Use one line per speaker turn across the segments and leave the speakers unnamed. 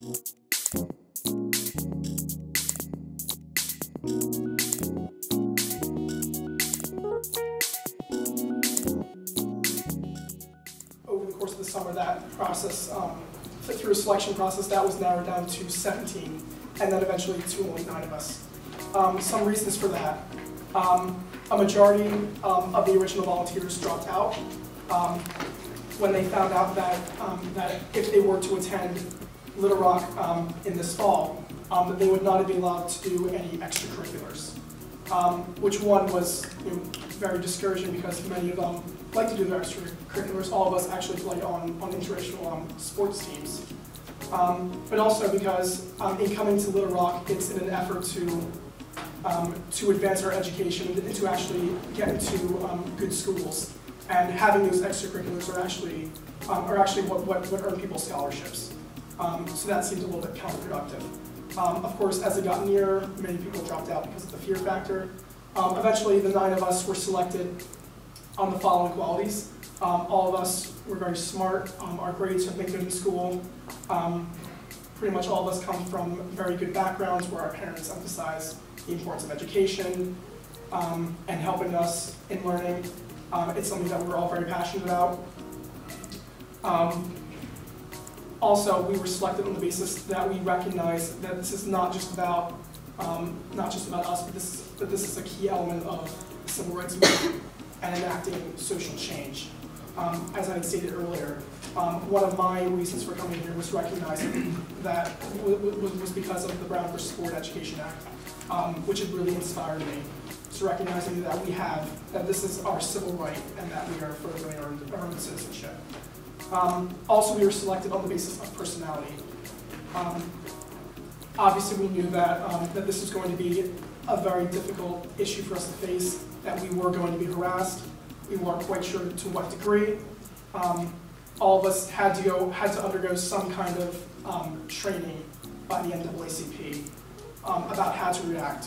Over the course of the summer, that process, through a selection process, that was narrowed down to 17, and then eventually to only 9 of us. Some reasons for that. A majority of the original volunteers dropped out when they found out that, that if they were to attend Little Rock in this fall, that they would not be allowed to do any extracurriculars, which one was very discouraging because many of them like to do their extracurriculars. All of us actually play on interracial sports teams. But also because in coming to Little Rock, it's in an effort to advance our education and to actually get into good schools. And having those extracurriculars are actually what earn people scholarships. So that seems a little bit counterproductive. Of course, as it got nearer, many people dropped out because of the fear factor. Eventually, the 9 of us were selected on the following qualities. All of us were very smart. Our grades have been good in school. Pretty much all of us come from very good backgrounds where our parents emphasize the importance of education and helping us in learning. It's something that we're all very passionate about. Also, we were selected on the basis that we recognize that this is not just about us, but this is a key element of the civil rights movement and enacting social change. As I had stated earlier, one of my reasons for coming here was recognizing that was because of the Brown versus Board Education Act, which had really inspired me. So recognizing that this is our civil right and that we are furthering our own citizenship. Also, we were selected on the basis of personality. Obviously, we knew that this was going to be a very difficult issue for us to face, that we were going to be harassed. We weren't quite sure to what degree. All of us had to undergo some kind of training by the NAACP about how to react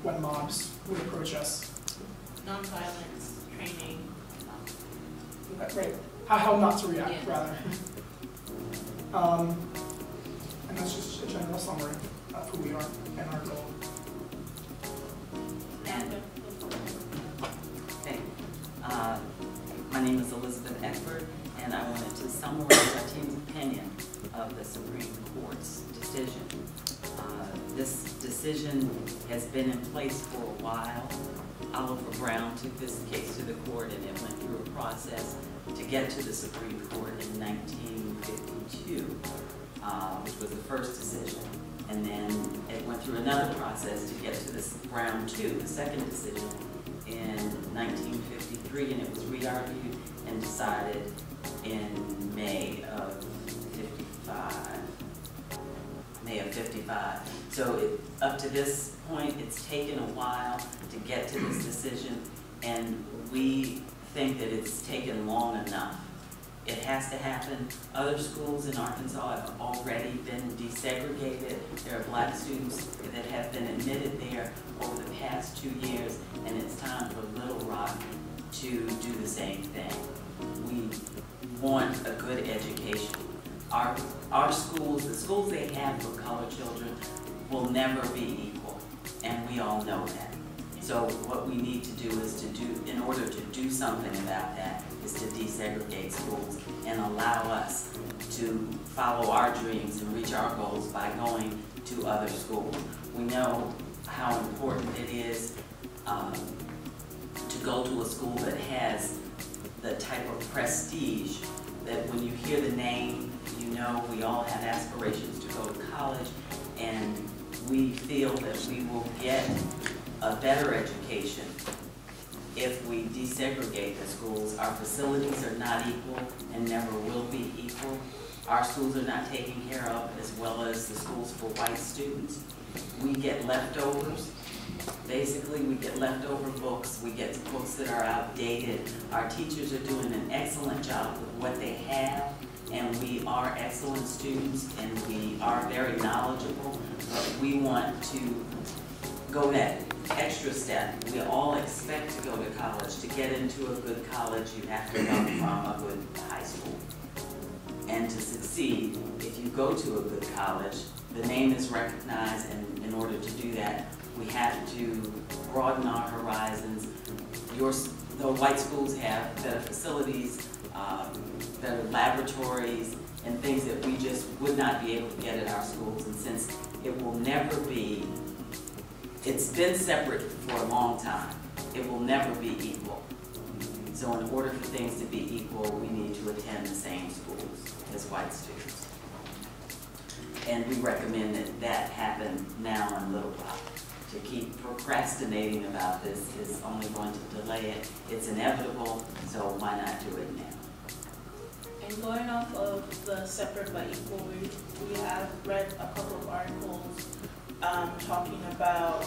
when mobs would approach us.
Non-violence training.
Right. How not to react,
yeah.
rather. And that's just a general summary of who we are and our goal.
Okay. My name is Elizabeth Eckford, and I wanted to summarize our team's opinion of the Supreme Court's decision. This decision has been in place for a while. Oliver Brown took this case to the court, and it went through a process to get to the Supreme Court in 1952, which was the first decision. And then it went through another process to get to this Brown 2, the second decision, in 1953, and it was re-argued and decided in May of 55. So up to this point, it's taken a while to get to this decision, and we think that it's taken long enough. It has to happen. Other schools in Arkansas have already been desegregated. There are black students that have been admitted there over the past 2 years, and it's time for Little Rock to do the same thing. We want a good education. Our schools, the schools they have for colored children, will never be equal, and we all know that. So what we need to do is in order to do something about that, is to desegregate schools and allow us to follow our dreams and reach our goals by going to other schools. We know how important it is to go to a school that has the type of prestige that when you hear the name, you know we all have aspirations to go to college, and we feel that we will get a better education if we desegregate the schools. Our facilities are not equal and never will be equal. Our schools are not taken care of as well as the schools for white students. We get leftovers. Basically, we get leftover books. We get books that are outdated. Our teachers are doing an excellent job with what they have, and we are excellent students, and we are very knowledgeable, but we want to go that extra step. We all expect to go to college. To get into a good college, you have to come from a good high school. and to succeed, if you go to a good college, the name is recognized, and in order to do that, we have to broaden our horizons. The white schools have better facilities, better laboratories, and things that we just would not be able to get at our schools. And since it will never be, it's been separate for a long time, it will never be equal. So in order for things to be equal, we need to attend the same schools as white students. And we recommend that that happen now in Little Rock. To keep procrastinating about this is only going to delay it. It's inevitable, so why not do it now?
And going off of the separate but equal, we have read a couple of articles talking about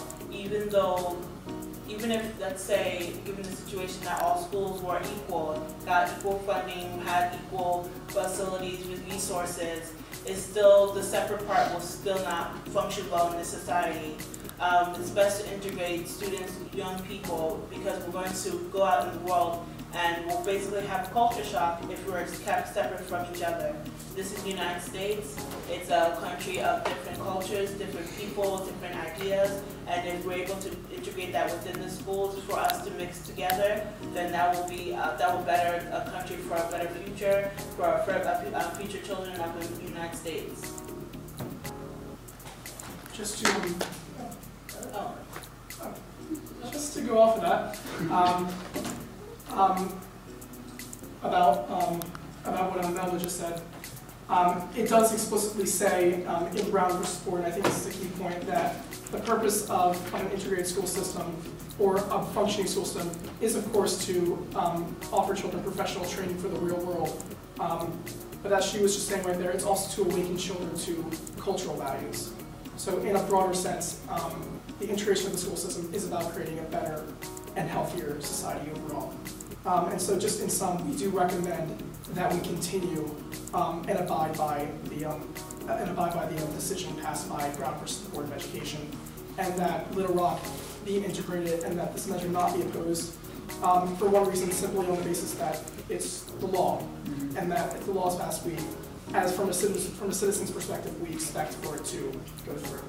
even if, let's say, given the situation that all schools were equal, got equal funding, had equal facilities with resources, it's still, the separate part will still not function well in this society. It's best to integrate students, young people, because we're going to go out in the world and we'll basically have culture shock if we're kept separate from each other. This is the United States. It's a country of different cultures, different people, different ideas, and if we're able to integrate that within the schools for us to mix together, then that will better a country for a better future, for our future children of the United States.
Just to go off of that, about what Melba just said, it does explicitly say in Brown versus Ford, and I think this is a key point, that the purpose of an integrated school system or a functioning school system is, of course, to offer children professional training for the real world. But as she was just saying right there, it's also to awaken children to cultural values. So in a broader sense, the integration of the school system is about creating a better and healthier society overall. And so just in sum, we do recommend that we continue and abide by the decision passed by Brown versus the Board of Education, and that Little Rock be integrated and that this measure not be opposed for one reason, simply on the basis that it's the law, and that if the law is passed, from a citizen's perspective, we expect for it to go through.